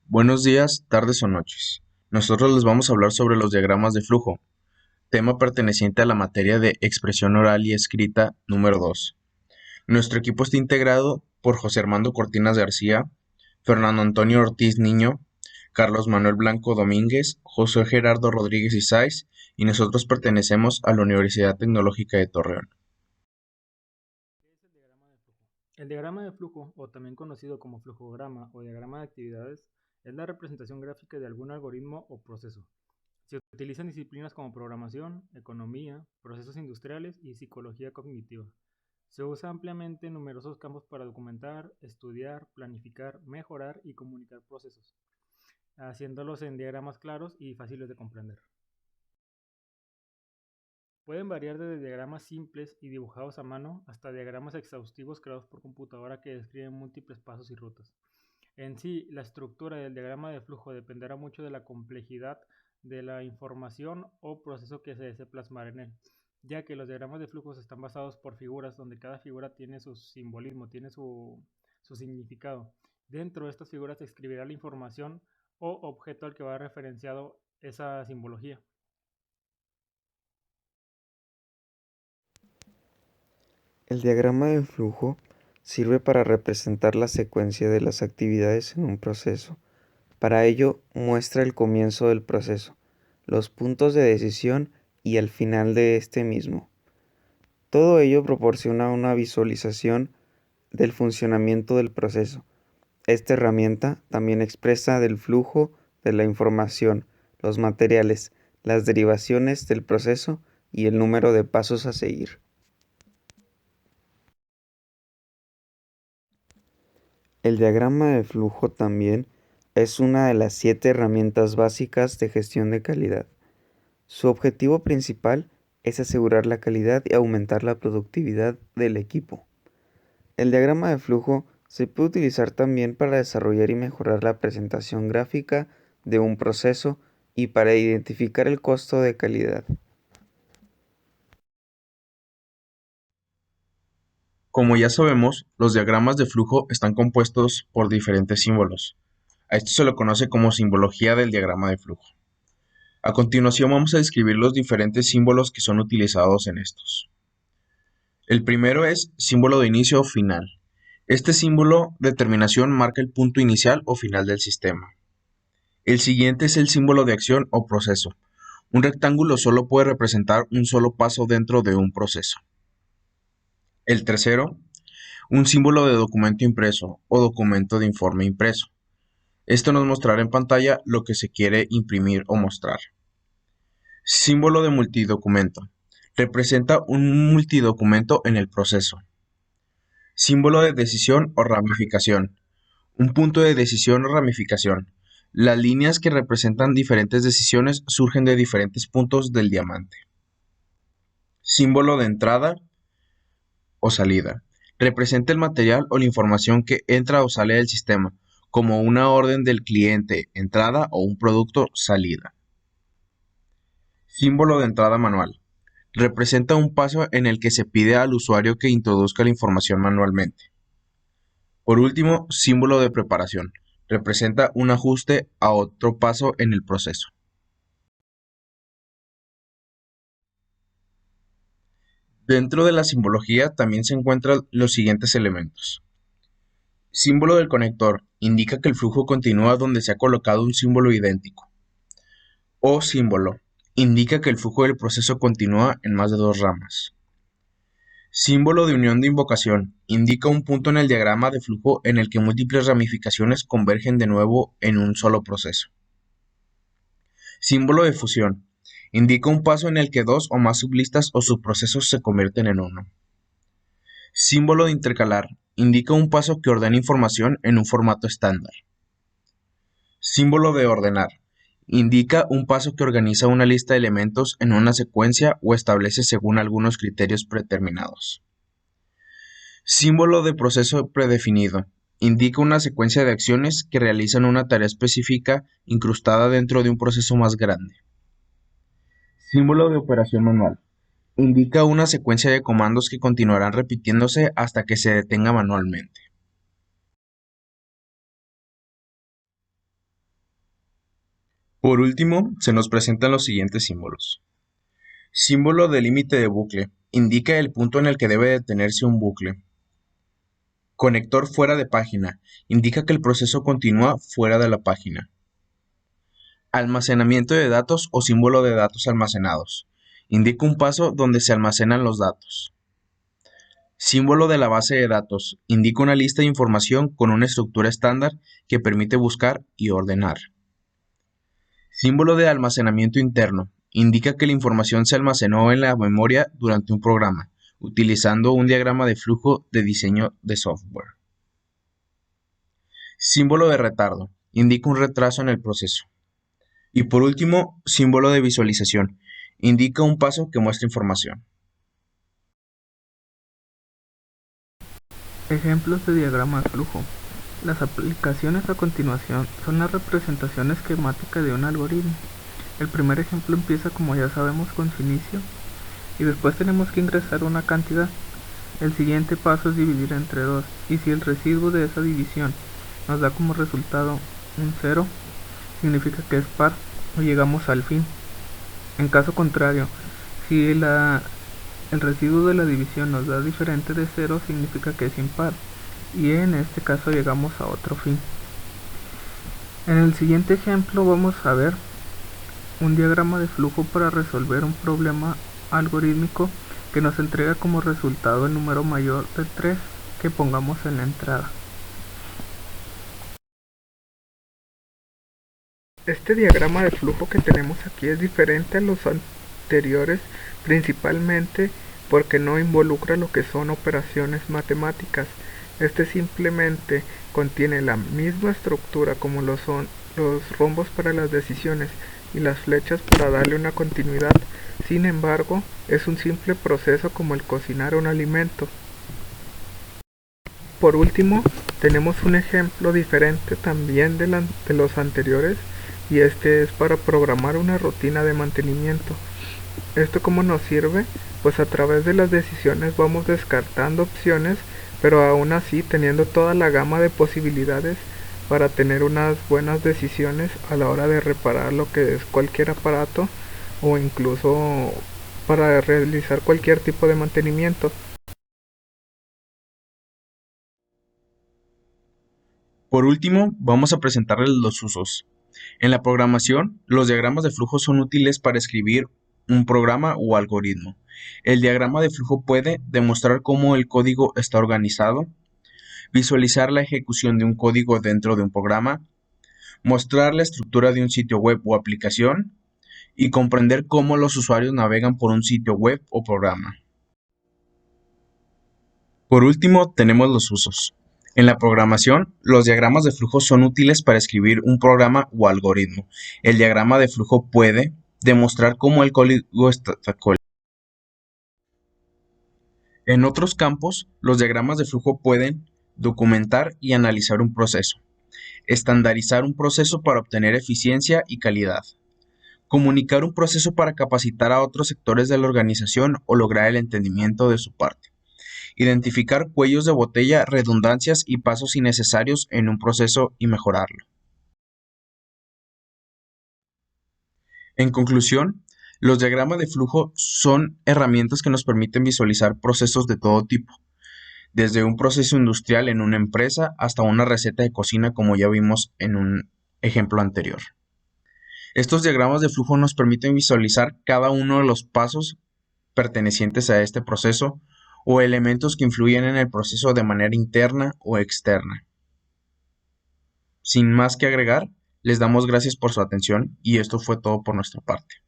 Buenos días, tardes o noches. Nosotros les vamos a hablar sobre los diagramas de flujo, tema perteneciente a la materia de expresión oral y escrita número 2. Nuestro equipo está integrado por José Armando Cortinas García, Fernando Antonio Ortiz Niño, Carlos Manuel Blanco Domínguez, José Gerardo Rodríguez Isáiz y nosotros pertenecemos a la Universidad Tecnológica de Torreón. ¿Qué es el diagrama de flujo? El diagrama de flujo, o también conocido como flujograma o diagrama de actividades, es la representación gráfica de algún algoritmo o proceso. Se utiliza en disciplinas como programación, economía, procesos industriales y psicología cognitiva. Se usa ampliamente en numerosos campos para documentar, estudiar, planificar, mejorar y comunicar procesos, haciéndolos en diagramas claros y fáciles de comprender. Pueden variar desde diagramas simples y dibujados a mano hasta diagramas exhaustivos creados por computadora que describen múltiples pasos y rutas. En sí, la estructura del diagrama de flujo dependerá mucho de la complejidad de la información o proceso que se desee plasmar en él, ya que los diagramas de flujos están basados por figuras donde cada figura tiene su simbolismo, tiene su significado. Dentro de estas figuras se escribirá la información o objeto al que va referenciado esa simbología. El diagrama de flujo sirve para representar la secuencia de las actividades en un proceso. Para ello, muestra el comienzo del proceso, los puntos de decisión y el final de este mismo. Todo ello proporciona una visualización del funcionamiento del proceso. Esta herramienta también expresa del flujo de la información, los materiales, las derivaciones del proceso y el número de pasos a seguir. El diagrama de flujo también es una de las 7 herramientas básicas de gestión de calidad. Su objetivo principal es asegurar la calidad y aumentar la productividad del equipo. El diagrama de flujo se puede utilizar también para desarrollar y mejorar la presentación gráfica de un proceso y para identificar el costo de calidad. Como ya sabemos, los diagramas de flujo están compuestos por diferentes símbolos. A esto se lo conoce como simbología del diagrama de flujo. A continuación vamos a describir los diferentes símbolos que son utilizados en estos. El primero es símbolo de inicio o final. Este símbolo de terminación marca el punto inicial o final del sistema. El siguiente es el símbolo de acción o proceso. Un rectángulo solo puede representar un solo paso dentro de un proceso. El tercero, un símbolo de documento impreso o documento de informe impreso. Esto nos mostrará en pantalla lo que se quiere imprimir o mostrar. Símbolo de multidocumento. Representa un multidocumento en el proceso. Símbolo de decisión o ramificación. Un punto de decisión o ramificación. Las líneas que representan diferentes decisiones surgen de diferentes puntos del diamante. Símbolo de entrada o salida. Representa el material o la información que entra o sale del sistema, como una orden del cliente, entrada o un producto, salida. Símbolo de entrada manual. Representa un paso en el que se pide al usuario que introduzca la información manualmente. Por último, símbolo de preparación. Representa un ajuste a otro paso en el proceso. Dentro de la simbología también se encuentran los siguientes elementos. Símbolo del conector. Indica que el flujo continúa donde se ha colocado un símbolo idéntico. O símbolo. Indica que el flujo del proceso continúa en más de dos ramas. Símbolo de unión de invocación. Indica un punto en el diagrama de flujo en el que múltiples ramificaciones convergen de nuevo en un solo proceso. Símbolo de fusión. Indica un paso en el que dos o más sublistas o subprocesos se convierten en uno. Símbolo de intercalar. Indica un paso que ordena información en un formato estándar. Símbolo de ordenar. Indica un paso que organiza una lista de elementos en una secuencia o establece según algunos criterios predeterminados. Símbolo de proceso predefinido. Indica una secuencia de acciones que realizan una tarea específica incrustada dentro de un proceso más grande. Símbolo de operación manual. Indica una secuencia de comandos que continuarán repitiéndose hasta que se detenga manualmente. Por último, se nos presentan los siguientes símbolos. Símbolo de límite de bucle. Indica el punto en el que debe detenerse un bucle. Conector fuera de página. Indica que el proceso continúa fuera de la página. Almacenamiento de datos o símbolo de datos almacenados. Indica un paso donde se almacenan los datos. Símbolo de la base de datos. Indica una lista de información con una estructura estándar que permite buscar y ordenar. Símbolo de almacenamiento interno. Indica que la información se almacenó en la memoria durante un programa, utilizando un diagrama de flujo de diseño de software. Símbolo de retardo. Indica un retraso en el proceso. Y por último, símbolo de visualización. Indica un paso que muestra información. Ejemplos de diagrama de flujo. Las aplicaciones a continuación son la representación esquemática de un algoritmo. El primer ejemplo empieza, como ya sabemos, con su inicio y después tenemos que ingresar una cantidad. El siguiente paso es dividir entre 2 y si el residuo de esa división nos da como resultado un 0, significa que es par o llegamos al fin. En caso contrario, si el residuo de la división nos da diferente de 0, significa que es impar y en este caso llegamos a otro fin. En el siguiente ejemplo vamos a ver un diagrama de flujo para resolver un problema algorítmico que nos entrega como resultado el número mayor de 3 que pongamos en la entrada. Este diagrama de flujo que tenemos aquí es diferente a los anteriores, principalmente porque no involucra lo que son operaciones matemáticas. Este simplemente contiene la misma estructura como lo son los rombos para las decisiones y las flechas para darle una continuidad. Sin embargo, es un simple proceso como el cocinar un alimento. Por último, tenemos un ejemplo diferente también de los anteriores, y este es para programar una rutina de mantenimiento. ¿Esto cómo nos sirve? Pues a través de las decisiones vamos descartando opciones, pero aún así teniendo toda la gama de posibilidades para tener unas buenas decisiones a la hora de reparar lo que es cualquier aparato o incluso para realizar cualquier tipo de mantenimiento. Por último, vamos a presentarles los usos. En la programación, los diagramas de flujo son útiles para escribir un programa o algoritmo. El diagrama de flujo puede demostrar cómo el código está organizado, visualizar la ejecución de un código dentro de un programa, mostrar la estructura de un sitio web o aplicación y comprender cómo los usuarios navegan por un sitio web o programa. Por último, tenemos los usos. En la programación, los diagramas de flujo son útiles para escribir un programa o algoritmo. El diagrama de flujo puede demostrar cómo el código está colocado. En otros campos, los diagramas de flujo pueden documentar y analizar un proceso, estandarizar un proceso para obtener eficiencia y calidad, comunicar un proceso para capacitar a otros sectores de la organización o lograr el entendimiento de su parte. Identificar cuellos de botella, redundancias y pasos innecesarios en un proceso y mejorarlo. En conclusión, los diagramas de flujo son herramientas que nos permiten visualizar procesos de todo tipo, desde un proceso industrial en una empresa hasta una receta de cocina como ya vimos en un ejemplo anterior. Estos diagramas de flujo nos permiten visualizar cada uno de los pasos pertenecientes a este proceso o elementos que influyen en el proceso de manera interna o externa. Sin más que agregar, les damos gracias por su atención y esto fue todo por nuestra parte.